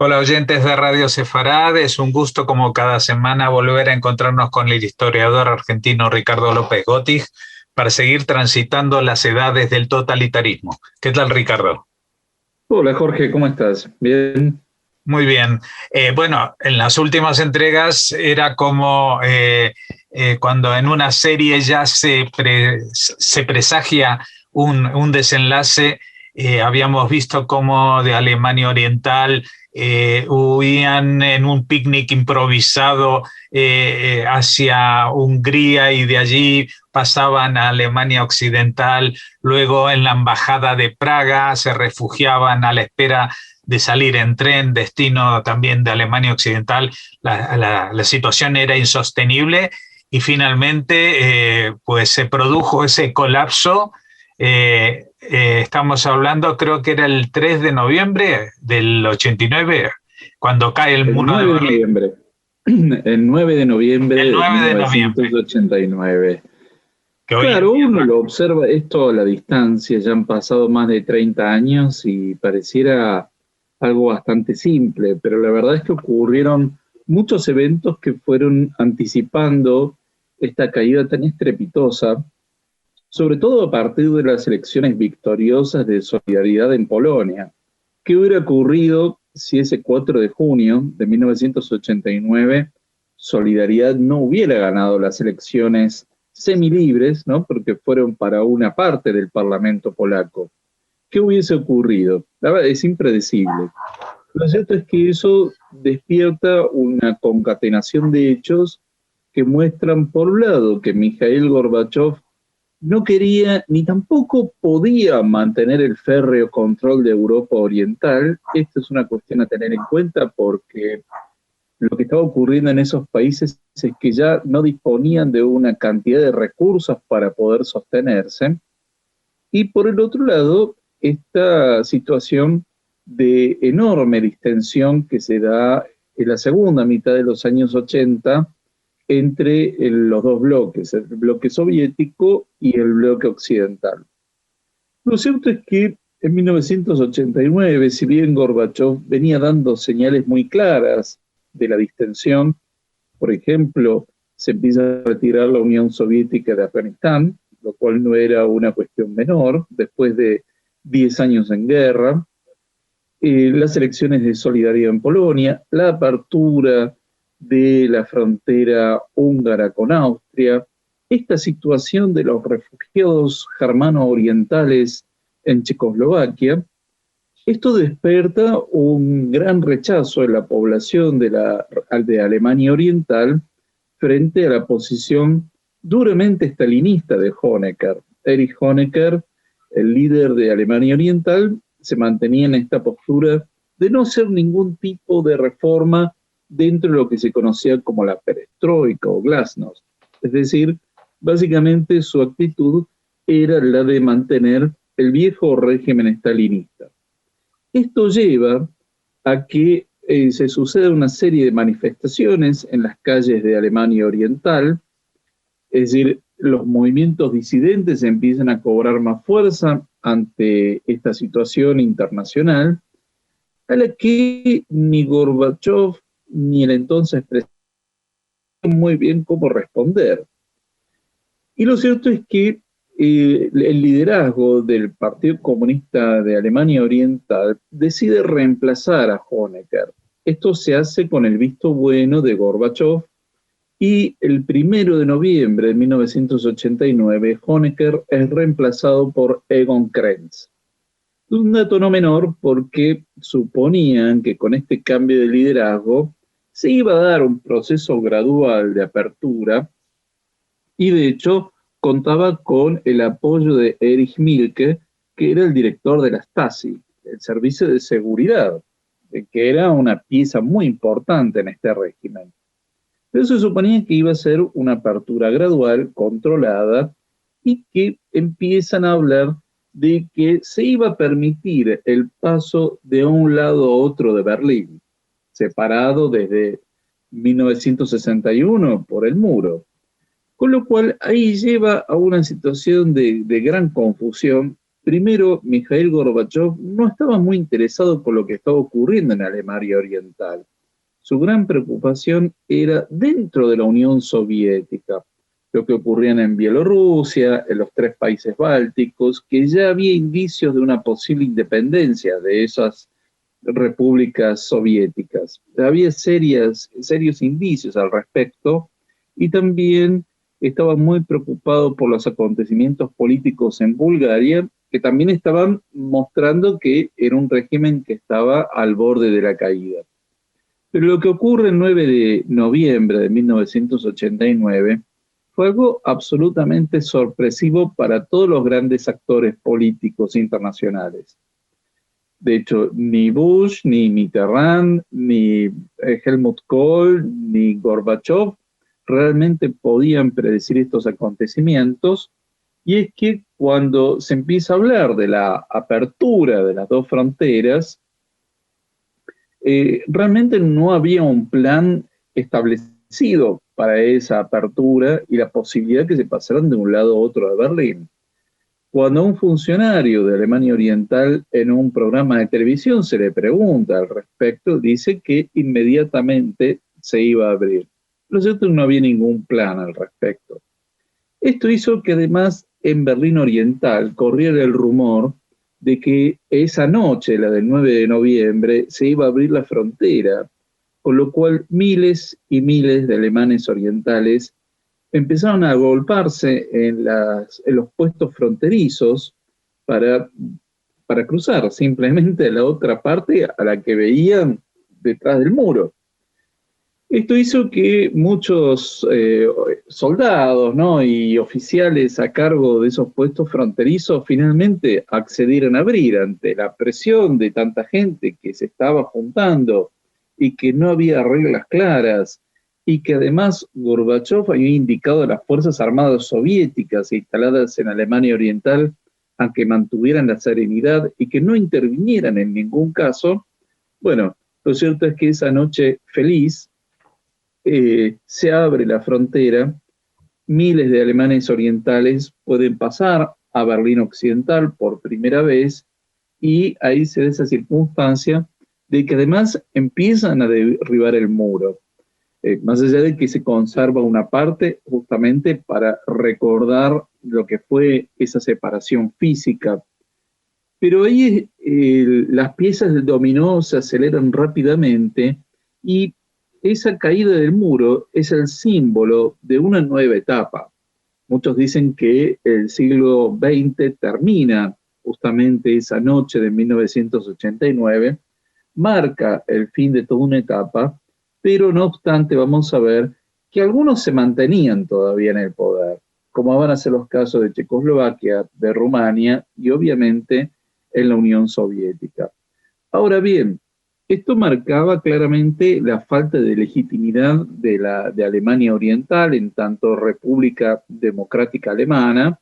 Hola oyentes de Radio Sefarad, es un gusto como cada semana volver a encontrarnos con el historiador argentino Ricardo López Gotig para seguir transitando las edades del totalitarismo. ¿Qué tal, Ricardo? Hola Jorge, ¿cómo estás? Bien. Muy bien. Bueno, en las últimas entregas era como cuando en una serie ya se presagia un desenlace. Habíamos visto cómo de Alemania Oriental huían en un picnic improvisado hacia Hungría y de allí pasaban a Alemania Occidental, luego en la embajada de Praga se refugiaban a la espera de salir en tren, destino también de Alemania Occidental. La situación era insostenible y finalmente pues se produjo ese colapso. Estamos hablando, creo que era el 3 de noviembre del 89, cuando cae el El muro de 9 de Berlín. noviembre. El 9 de noviembre El de 9 de noviembre, 1989. que hoy en Claro, día, uno lo observa esto a la distancia, ya han pasado más de 30 años y pareciera algo bastante simple, pero la verdad es que ocurrieron muchos eventos que fueron anticipando esta caída tan estrepitosa, sobre todo a partir de las elecciones victoriosas de Solidaridad en Polonia. ¿Qué hubiera ocurrido si ese 4 de junio de 1989 Solidaridad no hubiera ganado las elecciones semilibres, ¿no? Porque fueron para una parte del Parlamento polaco? ¿Qué hubiese ocurrido? La verdad es impredecible. Lo cierto es que eso despierta una concatenación de hechos que muestran, por un lado, que Mikhail Gorbachev no quería ni tampoco podía mantener el férreo control de Europa Oriental. Esto es una cuestión a tener en cuenta porque lo que estaba ocurriendo en esos países es que ya no disponían de una cantidad de recursos para poder sostenerse. Y por el otro lado, esta situación de enorme distensión que se da en la segunda mitad de los años 80 entre los dos bloques, el bloque soviético y el bloque occidental. Lo cierto es que en 1989, si bien Gorbachev venía dando señales muy claras de la distensión, por ejemplo, se empieza a retirar la Unión Soviética de Afganistán, lo cual no era una cuestión menor, después de 10 años en guerra, las elecciones de solidaridad en Polonia, la apertura de la frontera húngara con Austria, esta situación de los refugiados germano-orientales en Checoslovaquia, esto desperta un gran rechazo en la población de Alemania Oriental frente a la posición duramente stalinista de Honecker. Erich Honecker, el líder de Alemania Oriental, se mantenía en esta postura de no hacer ningún tipo de reforma dentro de lo que se conocía como la perestroika o glasnost. Es decir, básicamente su actitud era la de mantener el viejo régimen stalinista. Esto lleva a que se suceda una serie de manifestaciones en las calles de Alemania Oriental, es decir, los movimientos disidentes empiezan a cobrar más fuerza ante esta situación internacional, a la que ni Gorbachev ni el entonces presidente muy bien cómo responder. Y lo cierto es que el liderazgo del Partido Comunista de Alemania Oriental decide reemplazar a Honecker. Esto se hace con el visto bueno de Gorbachev y el 1 de noviembre de 1989 Honecker es reemplazado por Egon Krenz. Un dato no menor porque suponían que con este cambio de liderazgo se iba a dar un proceso gradual de apertura y de hecho contaba con el apoyo de Erich Mielke, que era el director de la Stasi, el servicio de seguridad, que era una pieza muy importante en este régimen. Pero se suponía que iba a ser una apertura gradual, controlada, y que empiezan a hablar de que se iba a permitir el paso de un lado a otro de Berlín, separado desde 1961 por el muro. Con lo cual ahí lleva a una situación de gran confusión primero, Mikhail Gorbachev no estaba muy interesado por lo que estaba ocurriendo en Alemania Oriental. Su gran preocupación era dentro de la Unión Soviética, lo que ocurría en Bielorrusia, en los 3 países bálticos, que ya había indicios de una posible independencia de esas repúblicas soviéticas. Había serios indicios al respecto y también estaba muy preocupado por los acontecimientos políticos en Bulgaria, que también estaban mostrando que era un régimen que estaba al borde de la caída. Pero lo que ocurre el 9 de noviembre de 1989 fue algo absolutamente sorpresivo para todos los grandes actores políticos internacionales. De hecho, ni Bush, ni Mitterrand, ni Helmut Kohl, ni Gorbachev realmente podían predecir estos acontecimientos. Y es que cuando se empieza a hablar de la apertura de las 2 fronteras, realmente no había un plan establecido para esa apertura y la posibilidad que se pasaran de un lado a otro de Berlín. Cuando a un funcionario de Alemania Oriental en un programa de televisión se le pregunta al respecto, dice que inmediatamente se iba a abrir. Lo cierto es que no había ningún plan al respecto. Esto hizo que además en Berlín Oriental corriera el rumor de que esa noche, la del 9 de noviembre, se iba a abrir la frontera, con lo cual miles y miles de alemanes orientales empezaron a agolparse en los puestos fronterizos para cruzar simplemente a la otra parte a la que veían detrás del muro. Esto hizo que muchos soldados, ¿no?, y oficiales a cargo de esos puestos fronterizos finalmente accedieran a abrir ante la presión de tanta gente que se estaba juntando y que no había reglas claras, y que además Gorbachev había indicado a las Fuerzas Armadas soviéticas instaladas en Alemania Oriental a que mantuvieran la serenidad y que no intervinieran en ningún caso. Bueno, lo cierto es que esa noche feliz se abre la frontera, miles de alemanes orientales pueden pasar a Berlín Occidental por primera vez, y ahí se da esa circunstancia de que además empiezan a derribar el muro. Más allá de que se conserva una parte justamente para recordar lo que fue esa separación física. Pero ahí las piezas del dominó se aceleran rápidamente y esa caída del muro es el símbolo de una nueva etapa. Muchos dicen que el siglo XX termina justamente esa noche de 1989, marca el fin de toda una etapa, pero no obstante vamos a ver que algunos se mantenían todavía en el poder, como van a ser los casos de Checoslovaquia, de Rumania y obviamente en la Unión Soviética. Ahora bien, esto marcaba claramente la falta de legitimidad de Alemania Oriental en tanto República Democrática Alemana,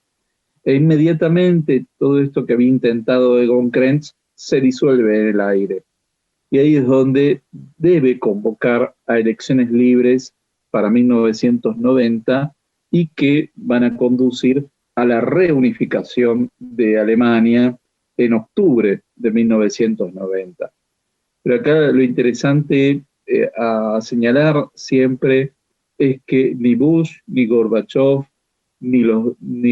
e inmediatamente todo esto que había intentado Egon Krenz se disuelve en el aire. Y ahí es donde debe convocar a elecciones libres para 1990 y que van a conducir a la reunificación de Alemania en octubre de 1990. Pero acá lo interesante a señalar siempre es que ni Bush, ni Gorbachev, ni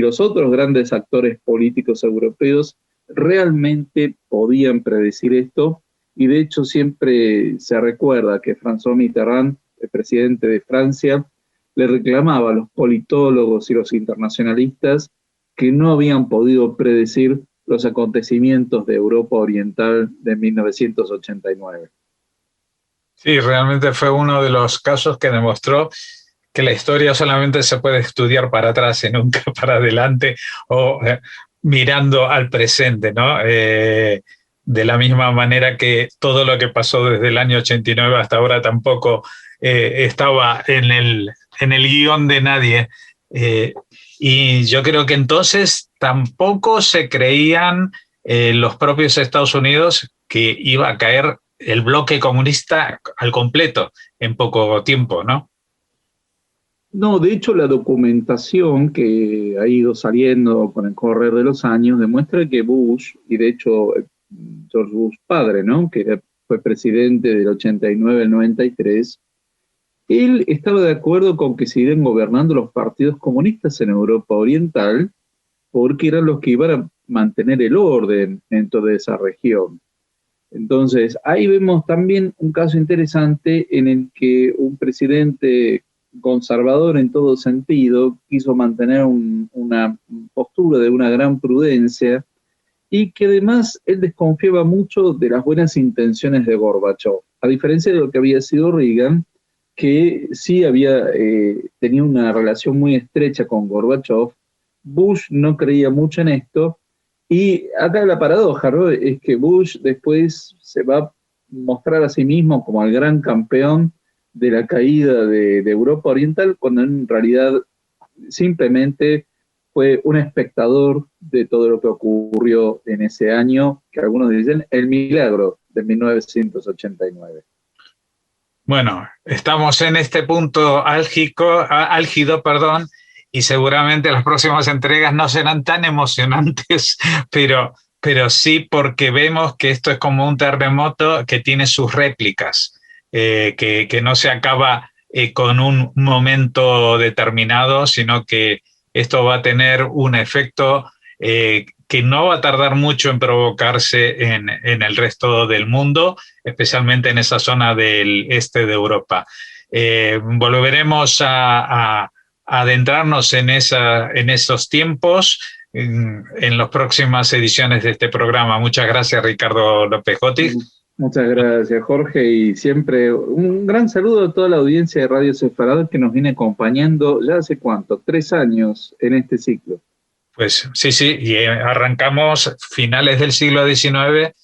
los otros grandes actores políticos europeos realmente podían predecir esto, y de hecho siempre se recuerda que François Mitterrand, el presidente de Francia, le reclamaba a los politólogos y los internacionalistas que no habían podido predecir los acontecimientos de Europa Oriental de 1989. Sí, realmente fue uno de los casos que demostró que la historia solamente se puede estudiar para atrás y nunca para adelante, o mirando al presente, ¿no? De la misma manera que todo lo que pasó desde el año 89 hasta ahora tampoco estaba en el guión de nadie. Y yo creo que entonces tampoco se creían los propios Estados Unidos que iba a caer el bloque comunista al completo en poco tiempo, ¿no? No, de hecho la documentación que ha ido saliendo con el correr de los años demuestra que Bush, y de hecho George Bush padre, ¿no? Fue presidente del 89 al 93, él estaba de acuerdo con que siguieran gobernando los partidos comunistas en Europa Oriental, porque eran los que iban a mantener el orden en toda esa región. Entonces, ahí vemos también un caso interesante en el que un presidente conservador en todo sentido quiso mantener una postura de una gran prudencia y que además él desconfiaba mucho de las buenas intenciones de Gorbachev, a diferencia de lo que había sido Reagan, que sí tenía una relación muy estrecha con Gorbachev. Bush no creía mucho en esto, y acá la paradoja, ¿no? Es que Bush después se va a mostrar a sí mismo como el gran campeón de la caída de Europa Oriental, cuando en realidad simplemente fue un espectador de todo lo que ocurrió en ese año, que algunos dicen el milagro de 1989. Bueno, estamos en este punto álgido, perdón, y seguramente las próximas entregas no serán tan emocionantes, pero sí porque vemos que esto es como un terremoto que tiene sus réplicas, que no se acaba con un momento determinado, sino que esto va a tener un efecto que no va a tardar mucho en provocarse en el resto del mundo, especialmente en esa zona del este de Europa. Volveremos a adentrarnos en esos tiempos en las próximas ediciones de este programa. Muchas gracias, Ricardo López Gotti. Muchas gracias, Jorge, y siempre un gran saludo a toda la audiencia de Radio Sefarad que nos viene acompañando ya hace ¿cuánto? 3 años en este ciclo. Pues sí, y arrancamos finales del siglo XIX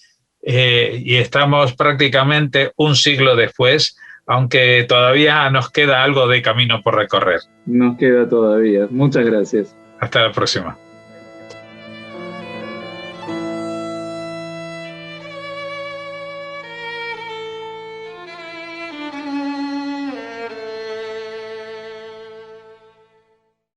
y estamos prácticamente un siglo después, aunque todavía nos queda algo de camino por recorrer. Nos queda todavía. Muchas gracias. Hasta la próxima.